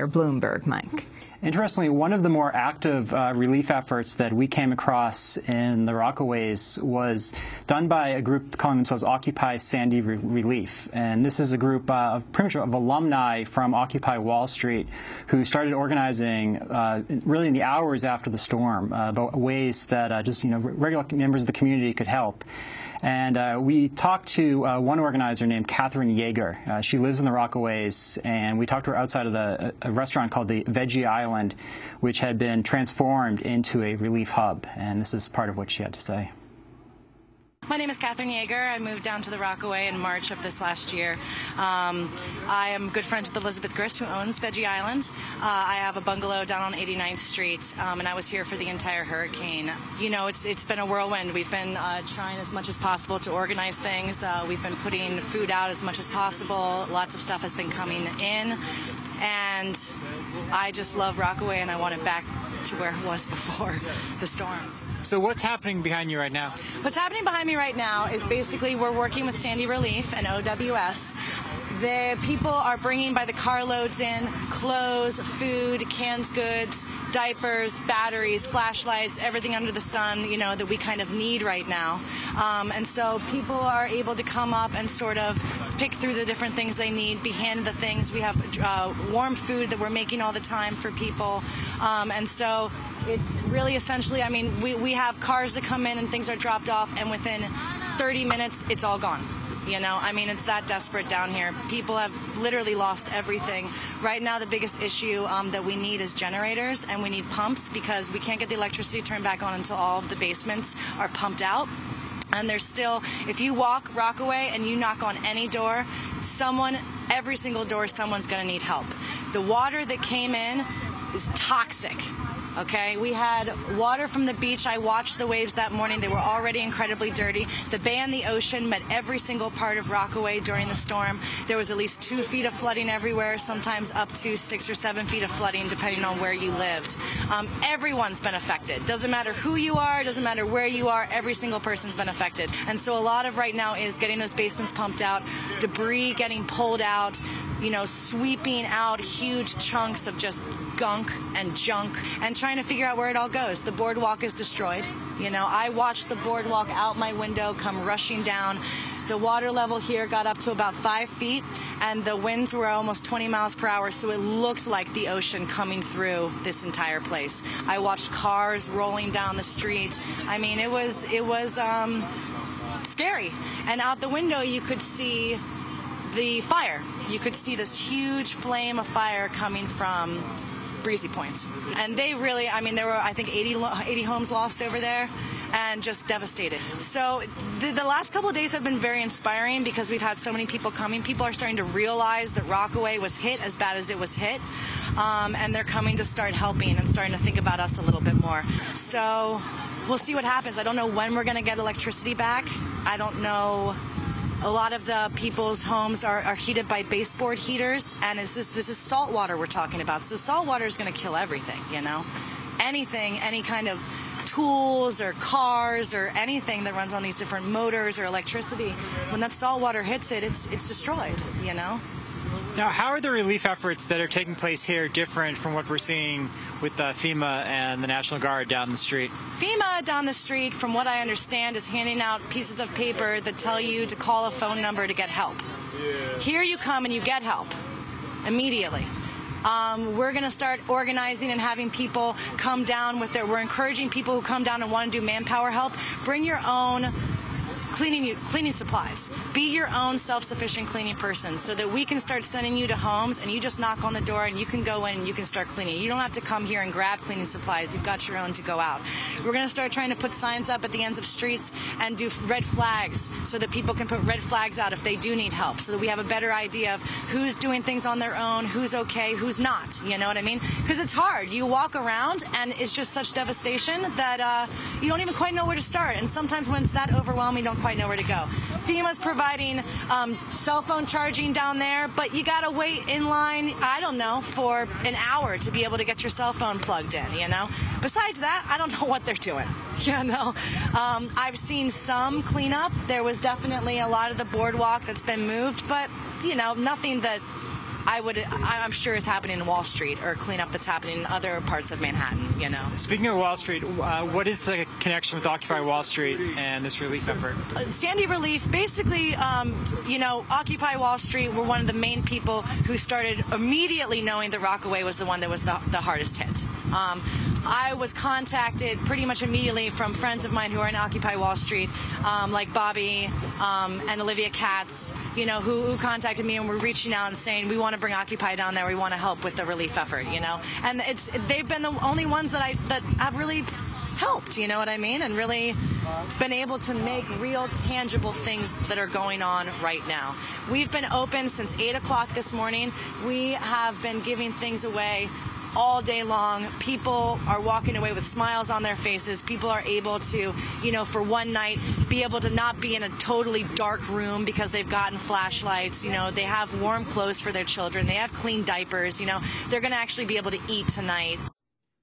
Mayor Bloomberg. Mike. Interestingly, one of the more active relief efforts that we came across in the Rockaways was done by a group calling themselves Occupy Sandy Relief. And this is a group pretty much of alumni from Occupy Wall Street who started organizing really in the hours after the storm about ways that regular members of the community could help. And we talked to one organizer named Catherine Yeager. She lives in the Rockaways, and we talked to her outside of a restaurant called the Veggie Island, which had been transformed into a relief hub. And this is part of what she had to say. My name is Catherine Yeager. I moved down to the Rockaway in March of this last year. I am good friends with Elizabeth Grist, who owns Veggie Island. I have a bungalow down on 89th Street, and I was here for the entire hurricane. You know, it's been a whirlwind. We've been trying as much as possible to organize things. We've been putting food out as much as possible. Lots of stuff has been coming in, and I just love Rockaway, and I want it back to where it was before the storm. So what's happening behind you right now? What's happening behind me right now is basically we're working with Sandy Relief and OWS. The people are bringing by the carloads in clothes, food, canned goods, diapers, batteries, flashlights, everything under the sun, you know, that we kind of need right now. And so people are able to come up and sort of pick through the different things they need, be handed the things. We have warm food that we're making all the time for people. And so it's really essentially, I mean, we have cars that come in and things are dropped off, and within 30 minutes, it's all gone. You know, I mean, it's that desperate down here. People have literally lost everything. Right now, the biggest issue that we need is generators, and we need pumps because we can't get the electricity turned back on until all of the basements are pumped out. And there's still, if you walk Rockaway and you knock on any door, every single door, someone's going to need help. The water that came in is toxic. Okay, we had water from the beach. I watched the waves that morning. They were already incredibly dirty. The bay and the ocean met every single part of Rockaway during the storm. There was at least 2 feet of flooding everywhere, sometimes up to 6 or 7 feet of flooding, depending on where you lived. Everyone's been affected. Doesn't matter who you are, doesn't matter where you are, every single person's been affected. And so a lot of right now is getting those basements pumped out, debris getting pulled out, you know, sweeping out huge chunks of just gunk and junk, and trying to figure out where it all goes. The boardwalk is destroyed. You know, I watched the boardwalk out my window come rushing down. The water level here got up to about 5 feet, and the winds were almost 20 miles per hour, so it looked like the ocean coming through this entire place. I watched cars rolling down the street. I mean, it was scary. And out the window, you could see the fire. You could see this huge flame of fire coming from Breezy Point. And they really, I mean, there were, I think, 80 homes lost over there, and just devastated. So the last couple of days have been very inspiring because we've had so many people coming. People are starting to realize that Rockaway was hit as bad as it was hit, and they're coming to start helping and starting to think about us a little bit more. So we'll see what happens. I don't know when we're going to get electricity back. I don't know. A lot of the people's homes are heated by baseboard heaters, and this is salt water we're talking about. So salt water is going to kill everything, you know? Anything, any kind of tools or cars or anything that runs on these different motors or electricity, when that salt water hits it, it's destroyed, you know? Now, how are the relief efforts that are taking place here different from what we're seeing with FEMA and the National Guard down the street? FEMA down the street, from what I understand, is handing out pieces of paper that tell you to call a phone number to get help. Yeah. Here you come and you get help immediately. We're going to start organizing and having people come down with we're encouraging people who come down and want to do manpower help. Bring your own cleaning supplies. Be your own self-sufficient cleaning person so that we can start sending you to homes and you just knock on the door and you can go in and you can start cleaning. You don't have to come here and grab cleaning supplies. You've got your own to go out. We're going to start trying to put signs up at the ends of streets and do red flags so that people can put red flags out if they do need help, so that we have a better idea of who's doing things on their own, who's okay, who's not. You know what I mean? Because it's hard. You walk around and it's just such devastation that you don't even quite know where to start. And sometimes when it's that overwhelming, you don't quite know where to go. FEMA's providing cell phone charging down there, but you gotta wait in line, I don't know, for an hour to be able to get your cell phone plugged in, you know? Besides that, I don't know what they're doing, you know? I've seen some cleanup. There was definitely a lot of the boardwalk that's been moved, but, you know, nothing that I'm sure is happening in Wall Street, or cleanup that's happening in other parts of Manhattan, you know. Speaking of Wall Street, what is the connection with Occupy Wall Street and this relief effort? Sandy Relief, basically, you know, Occupy Wall Street were one of the main people who started immediately knowing that Rockaway was the one that was the hardest hit. I was contacted pretty much immediately from friends of mine who are in Occupy Wall Street, like Bobby and Olivia Katz, you know, who contacted me and were reaching out and saying, we want to bring Occupy down there, we want to help with the relief effort, you know. And they've been the only ones that have really helped, you know what I mean, and really been able to make real tangible things that are going on right now. We've been open since 8 o'clock this morning. We have been giving things away all day long. People are walking away with smiles on their faces. People are able to, you know, for one night, be able to not be in a totally dark room because they've gotten flashlights. You know, they have warm clothes for their children. They have clean diapers. You know, they're going to actually be able to eat tonight.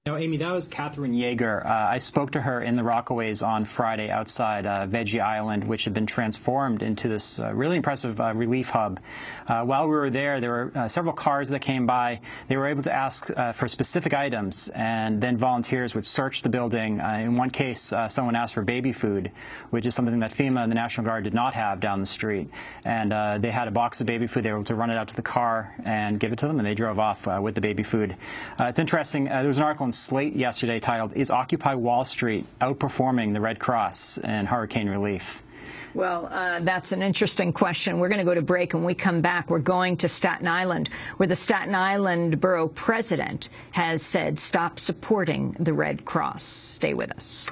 Now, Amy, that was Catherine Yeager. I spoke to her in the Rockaways on Friday outside Veggie Island, which had been transformed into this really impressive relief hub. While we were there were several cars that came by. They were able to ask for specific items, and then volunteers would search the building. In one case, someone asked for baby food, which is something that FEMA and the National Guard did not have down the street. And they had a box of baby food. They were able to run it out to the car and give it to them, and they drove off with the baby food. It's interesting. There was an article in Slate yesterday titled, "Is Occupy Wall Street Outperforming the Red Cross in Hurricane Relief?" Well, that's an interesting question. We're going to go to break. When we come back, we're going to Staten Island, where the Staten Island Borough President has said stop supporting the Red Cross. Stay with us.